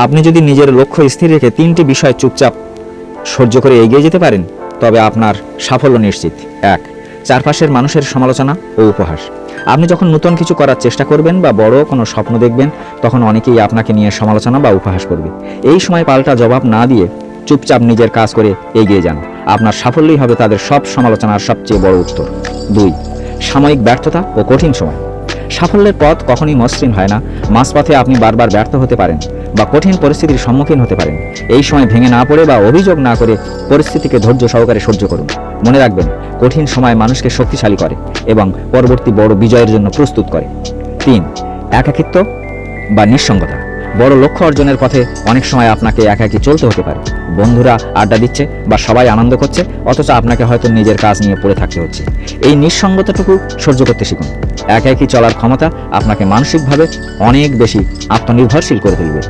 আপনি যদি নিজের লক্ষ্য স্থির রেখে 3টি বিষয় চুপচাপ সহ্য করে এগিয়ে যেতে পারেন, তবে আপনার সাফল্য নিশ্চিত। 1. চারপাশের মানুষের সমালোচনা ও উপহাস। আপনি যখন নতুন কিছু করার চেষ্টা করবেন বা বড় কোনো স্বপ্ন দেখবেন, তখন অনেকেই আপনাকে নিয়ে সমালোচনা বা উপহাস করবে। এই সময় পাল্টা জবাব না দিয়ে চুপচাপ নিজের কাজ করে এগিয়ে যান। আপনার সাফল্যই হবে তাদের সব সমালোচনার সবচেয়ে বড় উত্তর। 2. সাময়িক ব্যর্থতা ও কঠিন সময়। সাফল্যের পথ কখনোই মসৃণ হয় না। মাঝপথে আপনি বারবার ব্যর্থ হতে পারেন বা কঠিন পরিস্থিতির সম্মুখীন হতে পারেন। এই সময় ভেঙে না পড়ে বা অভিযোগ না করে পরিস্থিতিকে ধৈর্য সহকারে সহ্য করুন। মনে রাখবেন, কঠিন সময় মানুষকে শক্তিশালী করে এবং পরবর্তী বড় বিজয়ের জন্য প্রস্তুত করে। 3. একাকিত্ব বা নিঃসঙ্গতা। বড় লক্ষ্য অর্জনের পথে অনেক সময় আপনাকে একাকী চলতে হতে পারে। বন্ধুরা আড্ডা দিচ্ছে বা সবাই আনন্দ করছে, অথচ আপনাকে হয়তো নিজের কাজ নিয়ে পড়ে থাকতে হচ্ছে। এই নিঃসঙ্গতাটুকু সহ্য করতে শিখুন। একাকী চলার ক্ষমতা আপনাকে মানসিকভাবে অনেক বেশি আত্মনির্ভরশীল করে তুলবে।